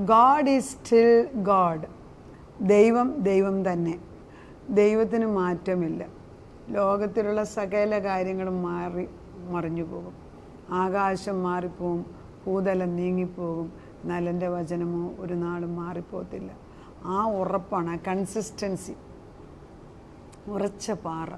God is still God. ദൈവം ദൈവം തന്നെ. ദൈവത്തിന് മാറ്റമില്ല. ലോകത്തിലുള്ള സകല കാര്യങ്ങളും മറിഞ്ഞു പോകും. ആകാശം മാറിപ്പോവും, ഭൂതലം നീങ്ങിപ്പോകും, എന്നാൽ എൻ്റെ വചനമോ ഒരു നാളും മാറിപ്പോകത്തില്ല. ആ ഉറപ്പാണ്, ആ കൺസിസ്റ്റൻസി, ഉറച്ച പാറ.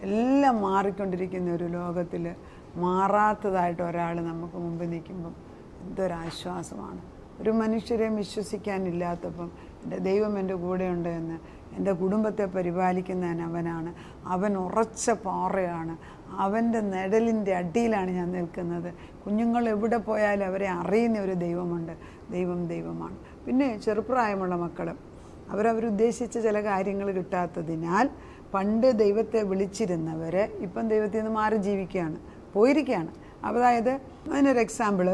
എല്ലാം മാറിക്കൊണ്ടിരിക്കുന്ന ഒരു ലോകത്തിൽ മാറാത്തതായിട്ട് ഒരാൾ നമുക്ക് മുമ്പ് നിൽക്കുമ്പം എന്തൊരാശ്വാസമാണ്. ഒരു മനുഷ്യരെ വിശ്വസിക്കാനില്ലാത്തപ്പം എൻ്റെ ദൈവം എൻ്റെ കൂടെയുണ്ട് എന്ന്, എൻ്റെ കുടുംബത്തെ പരിപാലിക്കുന്നവൻ അവനാണ്, അവൻ ഉറച്ച പാറയാണ്, അവൻ്റെ നിഴലിൻ്റെ അടിയിലാണ് ഞാൻ നിൽക്കുന്നത്. കുഞ്ഞുങ്ങൾ എവിടെ പോയാലും അവരെ അറിയുന്ന ഒരു ദൈവമുണ്ട്. ദൈവം ദൈവമാണ്. പിന്നെ ചെറുപ്രായമുള്ള മക്കൾ അവരുദ്ദേശിച്ച ചില കാര്യങ്ങൾ കിട്ടാത്തതിനാൽ പണ്ട് ദൈവത്തെ വിളിച്ചിരുന്നവർ ഇപ്പം ദൈവത്തിൽ നിന്ന് മാറി ജീവിക്കുകയാണ്, പോയിരിക്കുകയാണ്. അതായത് അതിനൊരു എക്സാമ്പിൾ,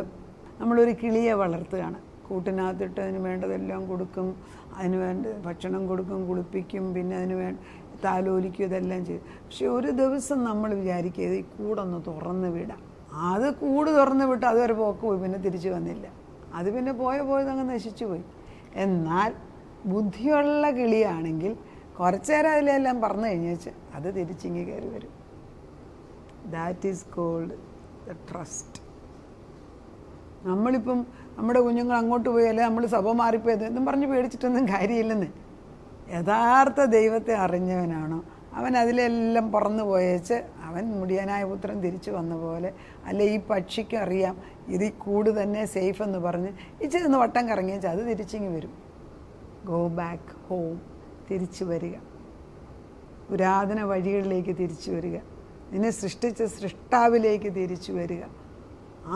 നമ്മളൊരു കിളിയെ വളർത്തുകയാണ്. കൂട്ടിനകത്തിട്ട് അതിന് വേണ്ടതെല്ലാം കൊടുക്കും, അതിന് വേണ്ട ഭക്ഷണം കൊടുക്കും, കുളിപ്പിക്കും, പിന്നെ അതിന് താലോലിക്കും, ഇതെല്ലാം ചെയ്യും. പക്ഷെ ഒരു ദിവസം നമ്മൾ വിചാരിക്കുക ഈ കൂടൊന്ന് തുറന്ന് വിടാം. അത് കൂട് തുറന്ന് വിട്ട് അതുവരെ പോക്ക് പോയി, പിന്നെ തിരിച്ചു വന്നില്ല. അത് പിന്നെ പോയതങ്ങ് നശിച്ചു പോയി. എന്നാൽ ബുദ്ധിയുള്ള കിളിയാണെങ്കിൽ കുറച്ചു നേരം അതിലെല്ലാം പറഞ്ഞു കഴിഞ്ഞാൽ അത് തിരിച്ചിങ്ങി കയറി വരും. That is called the trust. നമ്മളിപ്പം നമ്മുടെ കുഞ്ഞുങ്ങൾ അങ്ങോട്ട് പോയാലേ നമ്മൾ സഭ മാറിപ്പോയത് എന്നും പറഞ്ഞ് പേടിച്ചിട്ടൊന്നും കാര്യമില്ലെന്ന്. യഥാർത്ഥ ദൈവത്തെ അറിഞ്ഞവനാണോ അവൻ അതിലെല്ലാം പറന്നു പോയേച്ച് അവൻ മുടിയനായ പുത്രൻ തിരിച്ചു വന്ന പോലെ, അല്ലെ ഈ പക്ഷിക്ക് അറിയാം ഇത് ഈ കൂട് തന്നെ സേഫ് എന്ന് പറഞ്ഞ് ഇച്ചിരി ഒന്ന് വട്ടം കറങ്ങിയേച്ചാൽ അത് തിരിച്ചിങ്ങി വരും. ഗോ ബാക്ക് ഹോം, തിരിച്ചു വരിക, പുരാതന വഴികളിലേക്ക് തിരിച്ചു വരിക, നിന്നെ സൃഷ്ടിച്ച സൃഷ്ടാവിലേക്ക് തിരിച്ചു വരിക.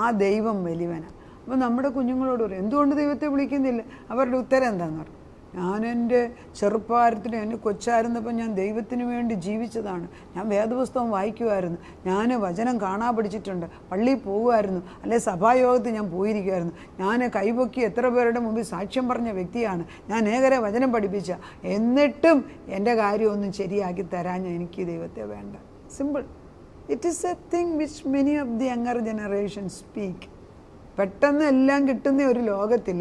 ആ ദൈവം വലിയവനാണ്. അപ്പോൾ നമ്മുടെ കുഞ്ഞുങ്ങളോട് പറയും എന്തുകൊണ്ട് ദൈവത്തെ വിളിക്കുന്നില്ല? അവരുടെ ഉത്തരം എന്താണെന്ന് പറയും, ഞാൻ എൻ്റെ ചെറുപ്പകാലത്തിന് എന്നെ കൊച്ചായിരുന്നപ്പോൾ ഞാൻ ദൈവത്തിന് വേണ്ടി ജീവിച്ചതാണ്, ഞാൻ വേദപുസ്തകം വായിക്കുമായിരുന്നു, ഞാൻ വചനം കാണാൻ പഠിച്ചിട്ടുണ്ട്, പള്ളിയിൽ പോകുമായിരുന്നു, അല്ലെ സഭായോഗത്തിൽ ഞാൻ പോയിരിക്കുമായിരുന്നു, ഞാൻ കൈപൊക്കി എത്ര പേരുടെ മുമ്പിൽ സാക്ഷ്യം പറഞ്ഞ വ്യക്തിയാണ്, ഞാൻ ഏകരെ വചനം പഠിപ്പിച്ച, എന്നിട്ടും എൻ്റെ കാര്യമൊന്നും ശരിയാക്കി തരാൻ എനിക്ക് ദൈവത്തെ വേണ്ട. Simple. It is A thing which many of the younger generation speak. പെട്ടെന്ന് എല്ലാം കിട്ടുന്ന ഒരു ലോകത്തിൽ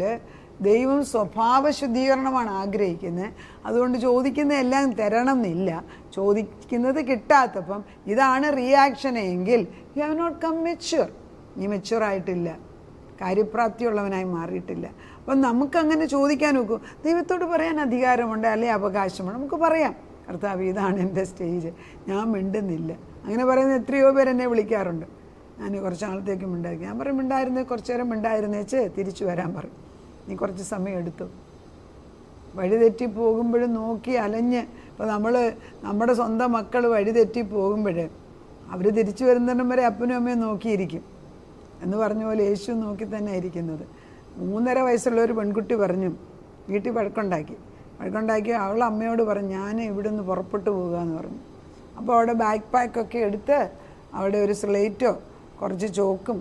ദൈവം സ്വഭാവ ശുദ്ധീകരണമാണ് ആഗ്രഹിക്കുന്നത്. അതുകൊണ്ട് ചോദിക്കുന്ന എല്ലാം തരണം എന്നില്ല. ചോദിക്കുന്നത് കിട്ടാത്തപ്പം ഇതാണ് റിയാക്ഷൻ എങ്കിൽ you have not come mature. നീ മെച്യൂറായിട്ടില്ല, കാര്യപ്രാപ്തിയുള്ളവനായി മാറിയിട്ടില്ല. അപ്പം നമുക്കങ്ങനെ ചോദിക്കാൻ നോക്കും. ദൈവത്തോട് പറയാൻ അധികാരമുണ്ട്, അല്ലെങ്കിൽ അവകാശമുണ്ട്. നമുക്ക് പറയാം, കർത്താവ് ഇതാണ് എൻ്റെ സ്റ്റേജ്, ഞാൻ മിണ്ടുന്നില്ല. അങ്ങനെ പറയുന്ന എത്രയോ പേര് എന്നെ വിളിക്കാറുണ്ട്. ഞാൻ കുറച്ച് നാളത്തേക്ക് മിണ്ടായിരിക്കും. ഞാൻ പറയും മിണ്ടായിരുന്നേ, കുറച്ച് നേരം മിണ്ടായിരുന്നേച്ച് തിരിച്ചു വരാൻ പറയും. നീ കുറച്ച് സമയം എടുത്തു. വഴിതെറ്റി പോകുമ്പോഴും നോക്കി അലഞ്ഞ്, ഇപ്പോൾ നമ്മുടെ സ്വന്തം മക്കൾ വഴിതെറ്റി പോകുമ്പോൾ അവർ തിരിച്ചു വരുന്നിടം വരെ അപ്പനും അമ്മയും നോക്കിയിരിക്കും എന്ന് പറഞ്ഞ പോലെ യേശു നോക്കി തന്നെ ഇരിക്കുന്നത്. 3.5 വയസ്സുള്ള ഒരു പെൺകുട്ടി പറഞ്ഞു, വീട്ടിൽ വഴക്കുണ്ടാക്കി അവൾ അമ്മയോട് പറഞ്ഞു ഞാൻ ഇവിടെ നിന്ന് പുറപ്പെട്ടു പോകുക എന്ന് പറഞ്ഞു. അപ്പോൾ അവിടെ ബാക്ക് പാക്കൊക്കെ എടുത്ത് അവിടെ ഒരു സ്ലേറ്റോ കുറച്ച് ചോക്കും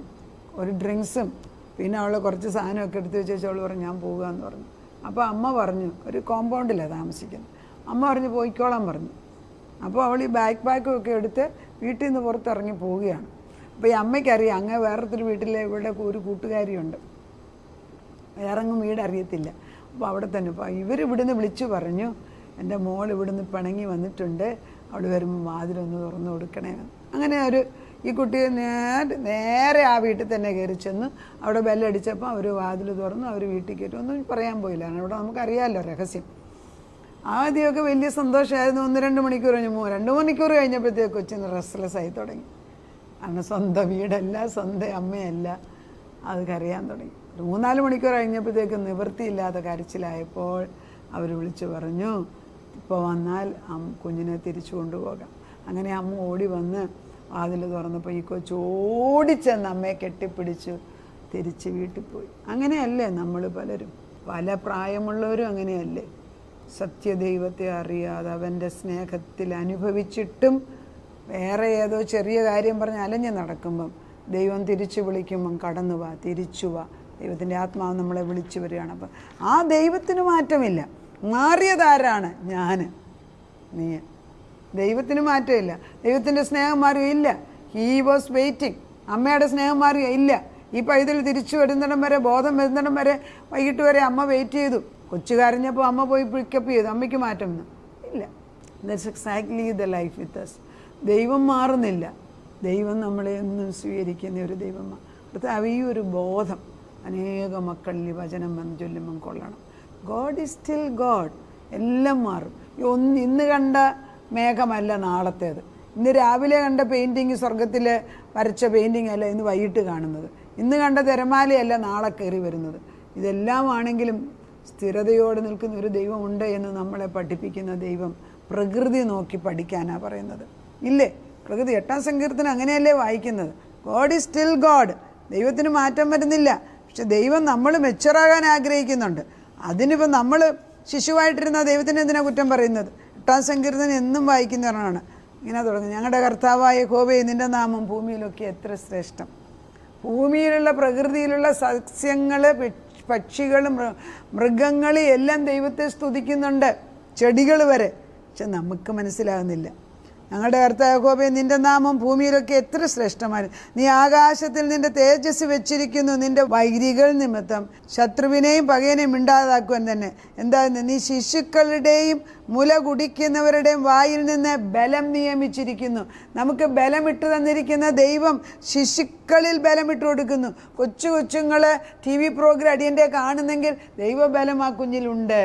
ഒരു ഡ്രിങ്ക്സും പിന്നെ അവൾ കുറച്ച് സാധനമൊക്കെ എടുത്ത് വെച്ചേച്ച് അവൾ പറഞ്ഞു ഞാൻ പോകുക എന്ന് പറഞ്ഞു. അപ്പോൾ അമ്മ പറഞ്ഞു, ഒരു കോമ്പൗണ്ടിലാണ് താമസിക്കുന്നത്, അമ്മ പറഞ്ഞു പോയിക്കോളാൻ പറഞ്ഞു. അപ്പോൾ അവൾ ഈ ബാക്ക് പാക്കൊക്കെ എടുത്ത് വീട്ടിൽ നിന്ന് പുറത്തിറങ്ങി പോവുകയാണ്. അപ്പോൾ ഈ അമ്മയ്ക്കറിയാം അങ്ങ് വേറൊരു വീട്ടിലെ ഇവിടെ ഒരു കൂട്ടുകാരിയുണ്ട്, വേറെങ്ങും വീട് അറിയത്തില്ല. അപ്പോൾ അവിടെ തന്നെ ഇപ്പോൾ ഇവരിവിടുന്ന് വിളിച്ചു പറഞ്ഞു എൻ്റെ മോൾ ഇവിടുന്ന് പിണങ്ങി വന്നിട്ടുണ്ട്, അവൾ വരുമ്പോൾ വാതിലൊന്ന് തുറന്നു കൊടുക്കണേന്ന്. അങ്ങനെ ഈ കുട്ടി നേരെ ആ വീട്ടിൽ തന്നെ കയറി ചെന്ന് അവിടെ ബെല്ലടിച്ചപ്പോൾ അവർ വാതിൽ തുറന്നു, അവർ വീട്ടിൽ കയറ്റി. ഒന്നും പറയാൻ പോയില്ല, അവിടെ നമുക്കറിയാമല്ലോ രഹസ്യം. ആദ്യമൊക്കെ വലിയ സന്തോഷമായിരുന്നു. 1-2 മണിക്കൂർ കഴിഞ്ഞു 2 മണിക്കൂർ കഴിഞ്ഞപ്പോഴത്തേക്ക് കൊച്ചിന് റെസ്റ്റ്ലെസ് ആയി തുടങ്ങി. കാരണം സ്വന്തം വീടല്ല, സ്വന്തം അമ്മയല്ല, അത് കരയാൻ തുടങ്ങി. 3-4 മണിക്കൂർ കഴിഞ്ഞപ്പോഴത്തേക്ക് നിവൃത്തിയില്ലാത്ത കരച്ചിലായപ്പോൾ അവർ വിളിച്ചു പറഞ്ഞു ഇപ്പോൾ വന്നാൽ കുഞ്ഞിനെ തിരിച്ചു കൊണ്ടുപോകാം. അങ്ങനെ അമ്മ ഓടി വന്ന് വാതിൽ തുറന്നപ്പോൾ ഈ കൊച്ച് ഓടിച്ചെന്ന് അമ്മയെ കെട്ടിപ്പിടിച്ചു തിരിച്ച് വീട്ടിൽ പോയി. അങ്ങനെയല്ലേ നമ്മൾ പലരും, പല പ്രായമുള്ളവരും അങ്ങനെയല്ലേ? സത്യദൈവത്തെ അറിയാതെ അവൻ്റെ സ്നേഹത്തിൽ അനുഭവിച്ചിട്ടും വേറെ ഏതോ ചെറിയ കാര്യം പറഞ്ഞ് അലഞ്ഞ് നടക്കുമ്പം ദൈവം തിരിച്ചു വിളിക്കുമ്പം കടന്നു വാ, തിരിച്ചു വാ, ദൈവത്തിൻ്റെ ആത്മാവ് നമ്മളെ വിളിച്ചു വരികയാണ്. അപ്പം ആ ദൈവത്തിന് മാറ്റമില്ല. മാറിയതാരാണ്? ഞാൻ, നീ. ദൈവത്തിന് മാറ്റമില്ല. ദൈവത്തിൻ്റെ സ്നേഹം മാറിയോ? ഇല്ല. He was waiting. അമ്മയുടെ സ്നേഹം മാറിയോ? ഇല്ല. ഈ പൈതൽ തിരിച്ചു വരുന്നിടം വരെ, ബോധം വരുന്നിടം വരെ, വൈകിട്ട് വരെ അമ്മ വെയിറ്റ് ചെയ്തു. കൊച്ചു കരഞ്ഞപ്പോൾ അമ്മ പോയി പിക്കപ്പ് ചെയ്തു. അമ്മയ്ക്ക് മാറ്റമൊന്നും ഇല്ല. That's exactly the life with us. ദൈവം മാറുന്നില്ല. ദൈവം നമ്മളെ എന്നും സ്വീകരിക്കുന്ന ഒരു ദൈവമാണ്. കർത്താവ് ഈ ഒരു ബോധം അനേക മക്കളിൽ വചനം വന്ന് ചൊല്ലുമ്പം കൊള്ളണം. God is still God. എല്ലാം മാറും. ഇന്ന് കണ്ട മേഘമല്ല നാളത്തേത്. ഇന്ന് രാവിലെ കണ്ട പെയിൻറ്റിങ്, സ്വർഗത്തിൽ വരച്ച പെയിൻറ്റിങ് അല്ല ഇന്ന് വൈകിട്ട് കാണുന്നത്. ഇന്ന് കണ്ട തിരമാലയല്ല നാളെ കയറി വരുന്നത്. ഇതെല്ലാം ആണെങ്കിലും സ്ഥിരതയോടെ നിൽക്കുന്ന ഒരു ദൈവമുണ്ട് എന്ന് നമ്മളെ പഠിപ്പിക്കുന്ന ദൈവം പ്രകൃതി നോക്കി പഠിക്കാനാണ് പറയുന്നത്. ഇല്ലേ? പ്രകൃതി 8-ാം സങ്കീർത്തനം അങ്ങനെയല്ലേ വായിക്കുന്നത്. God is still God. ദൈവത്തിന് മാറ്റം വരുന്നില്ല. പക്ഷെ ദൈവം നമ്മൾ മെച്ചുറാകാൻ ആഗ്രഹിക്കുന്നുണ്ട്. അതിനിപ്പോൾ നമ്മൾ ശിശുവായിട്ടിരുന്ന ദൈവത്തിന് എന്തിനാണ് കുറ്റം പറയുന്നത്? 8-ാം സങ്കീർത്തനം എന്നും വായിക്കുന്നവരാണ്. ഇങ്ങനെ തുടങ്ങും, ഞങ്ങളുടെ കർത്താവായ യഹോവേ, നിൻ്റെ നാമം ഭൂമിയിലൊക്കെ എത്ര ശ്രേഷ്ഠം. ഭൂമിയിലുള്ള പ്രകൃതിയിലുള്ള സസ്യങ്ങൾ, പക്ഷികൾ, മൃഗങ്ങൾ എല്ലാം ദൈവത്തെ സ്തുതിക്കുന്നുണ്ട്, ചെടികൾ വരെ. പക്ഷെ നമുക്ക് മനസ്സിലാകുന്നില്ല. ഞങ്ങളുടെ കർത്താവായ യഹോവേ, നിൻ്റെ നാമം ഭൂമിയിലൊക്കെ എത്ര ശ്രേഷ്ഠമാണ്. നീ ആകാശത്തിൽ നിൻ്റെ തേജസ് വെച്ചിരിക്കുന്നു. നിൻ്റെ വൈരികൾ നിമിത്തം ശത്രുവിനെയും പകയനെയും മിണ്ടാതാക്കുവാൻ തന്നെ. എന്തായിരുന്നു? നീ ശിശുക്കളുടെയും മുല കുടിക്കുന്നവരുടെയും വായിൽ നിന്ന് ബലം നിയമിച്ചിരിക്കുന്നു. നമുക്ക് ബലമിട്ട് തന്നിരിക്കുന്ന ദൈവം ശിശുക്കളിൽ ബലമിട്ട് കൊടുക്കുന്നു. കൊച്ചുങ്ങൾ TV പ്രോഗ്രാം അടിയൻ്റെ കാണുന്നെങ്കിൽ ദൈവബലം ആ കുഞ്ഞിലുണ്ട്.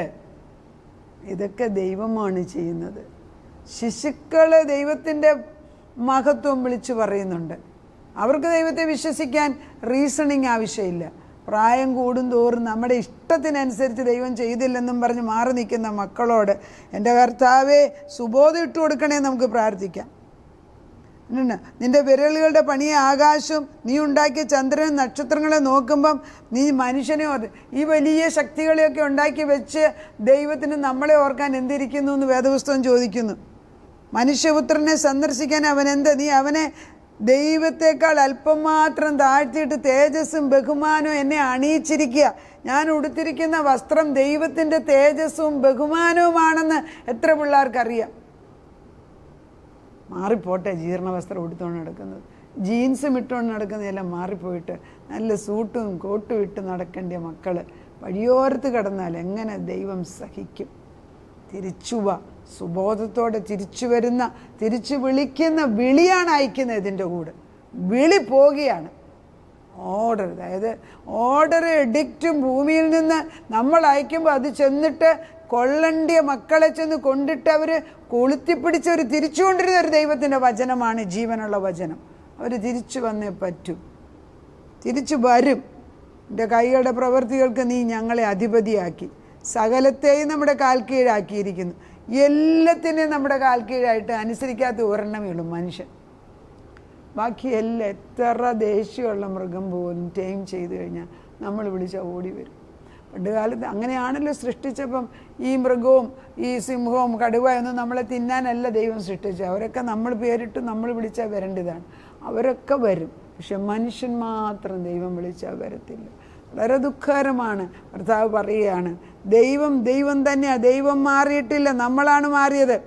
ഇതൊക്കെ ദൈവമാണ് ചെയ്യുന്നത്. ശിശുക്കൾ ദൈവത്തിൻ്റെ മഹത്വം വിളിച്ചു പറയുന്നുണ്ട്. അവർക്ക് ദൈവത്തെ വിശ്വസിക്കാൻ റീസണിങ് ആവശ്യമില്ല. പ്രായം കൂടുന്തോറും നമ്മുടെ ഇഷ്ടത്തിനനുസരിച്ച് ദൈവം ചെയ്തില്ലെന്നും പറഞ്ഞ് മാറി നിൽക്കുന്ന മക്കളോട് എൻ്റെ കർത്താവേ സുബോധം ഇട്ട് കൊടുക്കണേ നമുക്ക് പ്രാർത്ഥിക്കാം. നിൻ്റെ വിരലുകളുടെ പണിയെ ആകാശവും നീ ഉണ്ടാക്കിയ ചന്ദ്രനും നക്ഷത്രങ്ങളെ നോക്കുമ്പം നീ മനുഷ്യനെ ഈ വലിയ ശക്തികളെയൊക്കെ ഉണ്ടാക്കി വെച്ച് ദൈവത്തിന് നമ്മളെ ഓർക്കാൻ എന്തിരിക്കുന്നു എന്ന് വേദപുസ്തകം ചോദിക്കുന്നു. മനുഷ്യപുത്രനെ സന്ദർശിക്കാൻ അവനെന്ത്? നീ അവനെ ദൈവത്തെക്കാൾ അല്പം മാത്രം താഴ്ത്തിയിട്ട് തേജസ്സും ബഹുമാനവും എന്നെ അണിയിച്ചിരിക്കുക. ഞാൻ ഉടുത്തിരിക്കുന്ന വസ്ത്രം ദൈവത്തിൻ്റെ തേജസ്സും ബഹുമാനവുമാണെന്ന് എത്ര പിള്ളേർക്കറിയാം? മാറിപ്പോട്ടെ, ജീർണവസ്ത്രം ഉടുത്തുകൊണ്ട് നടക്കുന്നത്, ജീൻസും ഇട്ടുകൊണ്ട് നടക്കുന്നതെല്ലാം മാറിപ്പോയിട്ട് നല്ല സൂട്ടും കോട്ടും ഇട്ട് നടക്കേണ്ട മക്കൾ വഴിയോരത്ത് കിടന്നാൽ എങ്ങനെ ദൈവം സഹിക്കും? തിരിച്ചുവാ, സുബോധത്തോടെ തിരിച്ചു വരുന്ന, തിരിച്ചു വിളിക്കുന്ന വിളിയാണ് അയക്കുന്നത്. ഇതിൻ്റെ കൂടെ വിളി പോകുകയാണ്. ഓർഡർ, അതായത് ഓർഡർ എഡിക്റ്റും ഭൂമിയിൽ നിന്ന് നമ്മൾ അയക്കുമ്പോൾ അത് ചെന്നിട്ട് കൊള്ളണ്ടിയ മക്കളെ ചെന്ന് കൊണ്ടിട്ട് അവർ കൊളുത്തിപ്പിടിച്ചവർ തിരിച്ചു കൊണ്ടിരുന്ന ഒരു ദൈവത്തിൻ്റെ വചനമാണ് ജീവനുള്ള വചനം. അവർ തിരിച്ചു വന്നേ പറ്റൂ, തിരിച്ചു വരും. എൻ്റെ കൈകളുടെ പ്രവൃത്തികൾക്ക് നീ ഞങ്ങളെ അധിപതിയാക്കി, സകലത്തെയും നമ്മുടെ കാൽ കീഴാക്കിയിരിക്കുന്നു. എല്ലാത്തിനെയും നമ്മുടെ കാൽ കീഴായിട്ട് അനുസരിക്കാത്ത ഒരെണ്ണമേ ഉള്ളൂ മനുഷ്യൻ. ബാക്കി എല്ലാം എത്ര ദേഷ്യമുള്ള മൃഗം പോലും ടൈം ചെയ്ത് കഴിഞ്ഞാൽ നമ്മൾ വിളിച്ചാൽ ഓടി വരും. പണ്ട് കാലത്ത് അങ്ങനെയാണല്ലോ സൃഷ്ടിച്ചപ്പം ഈ മൃഗവും ഈ സിംഹവും കടുവയൊന്നും നമ്മളെ തിന്നാനല്ല ദൈവം സൃഷ്ടിച്ചത്. അവരൊക്കെ നമ്മൾ പേരിട്ട് നമ്മൾ വിളിച്ചാൽ വരേണ്ടതാണ്. അവരൊക്കെ വരും. പക്ഷെ മനുഷ്യൻ മാത്രം ദൈവം വിളിച്ചാൽ വരത്തില്ല. വളരെ ദുഃഖകരമാണ്. കർത്താവ് പറയുകയാണ്, ദൈവം തന്നെയാണ്. ദൈവം മാറിയിട്ടില്ല, നമ്മളാണ് മാറിയത്.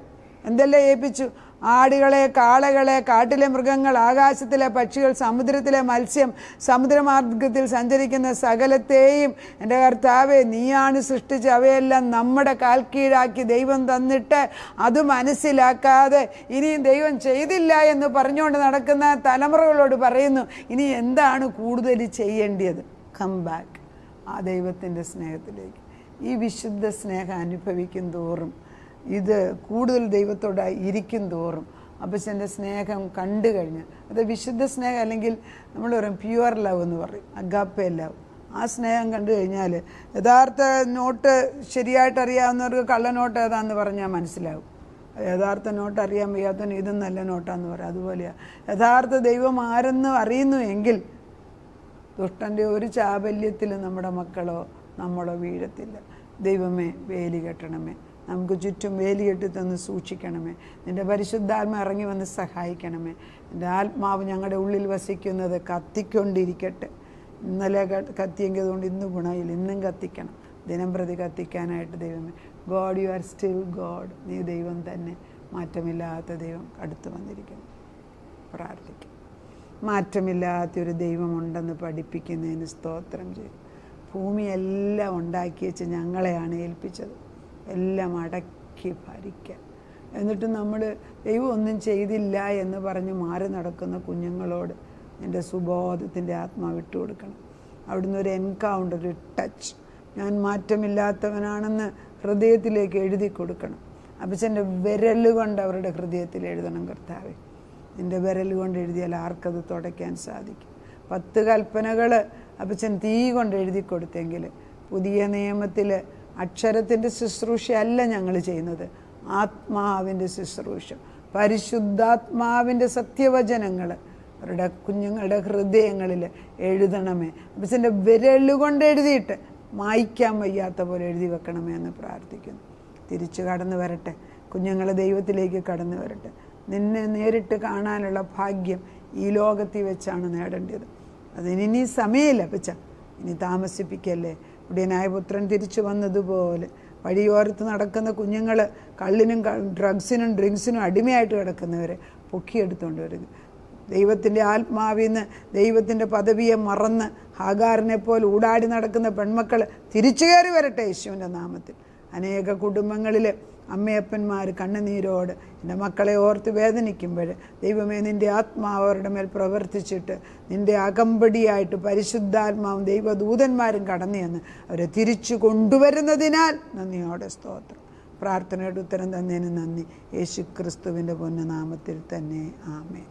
എന്തെല്ലാം ഏൽപ്പിച്ചു? ആടുകളെ, കാളകളെ, കാട്ടിലെ മൃഗങ്ങൾ, ആകാശത്തിലെ പക്ഷികൾ, സമുദ്രത്തിലെ മത്സ്യം, സമുദ്രമാർഗത്തിൽ സഞ്ചരിക്കുന്ന സകലത്തെയും എൻ്റെ കർത്താവെ നീയാണ് സൃഷ്ടിച്ച് അവയെല്ലാം നമ്മുടെ കാൽ കീഴാക്കി ദൈവം തന്നിട്ട് അത് മനസ്സിലാക്കാതെ ഇനിയും ദൈവം ചെയ്തില്ല എന്ന് പറഞ്ഞുകൊണ്ട് നടക്കുന്ന തലമുറകളോട് പറയുന്നു, ഇനി എന്താണ് കൂടുതൽ ചെയ്യേണ്ടത്? കം ബാക്ക് ആ ദൈവത്തിൻ്റെ സ്നേഹത്തിലേക്ക്. ഈ വിശുദ്ധ സ്നേഹം അനുഭവിക്കും തോറും, ഇത് കൂടുതൽ ദൈവത്തോടായി ഇരിക്കും തോറും അപ്പച്ചൻ്റെ സ്നേഹം കണ്ടു കഴിഞ്ഞ്, അത് വിശുദ്ധ സ്നേഹം, അല്ലെങ്കിൽ നമ്മൾ പറയും പ്യുവർ ലവ് എന്ന് പറയും, അഗാപ്പെ ലവ്. ആ സ്നേഹം കണ്ടു കഴിഞ്ഞാൽ യഥാർത്ഥ നോട്ട് ശരിയായിട്ട് അറിയാവുന്നവർക്ക് കള്ളനോട്ട് ഏതാണെന്ന് പറഞ്ഞാൽ മനസ്സിലാവും. യഥാർത്ഥ നോട്ട് അറിയാൻ വയ്യാത്തവന് ഇതും നല്ല നോട്ടാന്ന് പറയും. അതുപോലെയാണ് യഥാർത്ഥ ദൈവം ആരെന്ന് അറിയുന്നു എങ്കിൽ ദുഷ്ടൻ്റെ ഒരു ചാബല്യത്തിലും നമ്മുടെ മക്കളോ നമ്മളോ വീഴത്തില്ല. ദൈവമേ വേലി കെട്ടണമേ, നമുക്ക് ചുറ്റും വേലി കെട്ടി തന്ന് സൂക്ഷിക്കണമേ. നിൻ്റെ പരിശുദ്ധാത്മ ഇറങ്ങി വന്ന് സഹായിക്കണമേ. എൻ്റെ ആത്മാവ് ഞങ്ങളുടെ ഉള്ളിൽ വസിക്കുന്നത് കത്തിക്കൊണ്ടിരിക്കട്ടെ. ഇന്നലെ കത്തിയെങ്കിൽ അതുകൊണ്ട് ഇന്ന് ഗുണമില്ല, ഇന്നും കത്തിക്കണം, ദിനം പ്രതി കത്തിക്കാനായിട്ട്. ദൈവമേ, God you are still God. നീ ദൈവം തന്നെ, മാറ്റമില്ലാത്ത ദൈവം അടുത്ത് വന്നിരിക്കുന്നു. പ്രാർത്ഥിക്കും. മാറ്റമില്ലാത്തൊരു ദൈവമുണ്ടെന്ന് പഠിപ്പിക്കുന്നതിന് സ്തോത്രം ചെയ്യും. ഭൂമിയെല്ലാം ഉണ്ടാക്കി വെച്ച് ഞങ്ങളെയാണ് ഏൽപ്പിച്ചത്, എല്ലാം അടക്കി ഭരിക്കാൻ. എന്നിട്ട് നമ്മൾ ദൈവം ഒന്നും ചെയ്തില്ല എന്ന് പറഞ്ഞ് മാറി നടക്കുന്ന കുഞ്ഞുങ്ങളോട് എൻ്റെ സുബോധത്തിൻ്റെ ആത്മാവ് വിട്ടു കൊടുക്കണം. അവിടുന്ന് ഒരു എൻകൗണ്ടർ, ഒരു ടച്ച്, ഞാൻ മാറ്റമില്ലാത്തവനാണെന്ന് ഹൃദയത്തിലേക്ക് എഴുതി കൊടുക്കണം. അപ്പച്ചൻ്റെ വിരൽ കൊണ്ട് അവരുടെ ഹൃദയത്തിൽ എഴുതണം. കർത്താവേ, നിൻ്റെ വിരൽ കൊണ്ട് എഴുതിയാൽ ആർക്കത് തുടയ്ക്കാൻ സാധിക്കും? 10 കൽപ്പനകൾ അപ്പച്ചൻ തീ കൊണ്ട് എഴുതി കൊടുത്തെങ്കിൽ പുതിയ നിയമത്തിൽ അക്ഷരത്തിൻ്റെ ശുശ്രൂഷയല്ല ഞങ്ങൾ ചെയ്യുന്നത്, ആത്മാവിൻ്റെ ശുശ്രൂഷ, പരിശുദ്ധാത്മാവിൻ്റെ സത്യവചനങ്ങൾ അവരുടെ കുഞ്ഞുങ്ങളുടെ ഹൃദയങ്ങളിൽ എഴുതണമേ. അപ്പച്ചൻ്റെ വിരലുകൊണ്ട് എഴുതിയിട്ട് മായ്ക്കാൻ വയ്യാത്ത പോലെ എഴുതി വെക്കണമേ എന്ന് പ്രാർത്ഥിക്കുന്നു. തിരിച്ചു കടന്നു വരട്ടെ, കുഞ്ഞുങ്ങൾ ദൈവത്തിലേക്ക് കടന്നു വരട്ടെ. നിന്നെ നേരിട്ട് കാണാനുള്ള ഭാഗ്യം ഈ ലോകത്തിൽ വെച്ചാണ് നേടേണ്ടത്. അതിനി സമയമില്ല അപ്പച്ച, ഇനി താമസിപ്പിക്കല്ലേ. ഉടയനായ പുത്രൻ തിരിച്ചു വന്നതുപോലെ വഴിയോരത്ത് നടക്കുന്ന കുഞ്ഞുങ്ങൾ കള്ളിനും ഡ്രഗ്സിനും ഡ്രിങ്ക്സിനും അടിമയായിട്ട് കിടക്കുന്നവരെ പൊക്കിയെടുത്തുകൊണ്ട് വരിക. ദൈവത്തിൻ്റെ ആത്മാവിൽ നിന്ന് ദൈവത്തിൻ്റെ പദവിയെ മറന്ന് ഹാഗാറിനെ പോലെ ഊടാടി നടക്കുന്ന പെൺമക്കൾ തിരിച്ചു കയറി വരട്ടെ യേശുവിൻ്റെ നാമത്തിൽ. അനേക കുടുംബങ്ങളിൽ അമ്മയപ്പന്മാർ കണ്ണുനീരോട് എൻ്റെ മക്കളെ ഓർത്ത് വേദനിക്കുമ്പോൾ ദൈവമേ, നിൻ്റെ ആത്മാവ് അവരുടെ മേൽ പ്രവർത്തിച്ചിട്ട് നിൻ്റെ അകമ്പടിയായിട്ട് പരിശുദ്ധാത്മാവും ദൈവദൂതന്മാരും കടന്നു ചെന്ന് അവരെ തിരിച്ചു കൊണ്ടുവരുന്നതിനാൽ നന്ദിയോടെ സ്തോത്രം. പ്രാർത്ഥനയുടെ ഉത്തരം തന്നതിന് നന്ദി. യേശു ക്രിസ്തുവിൻ്റെ പൊന്നുനാമത്തിൽ തന്നെ ആമേൻ.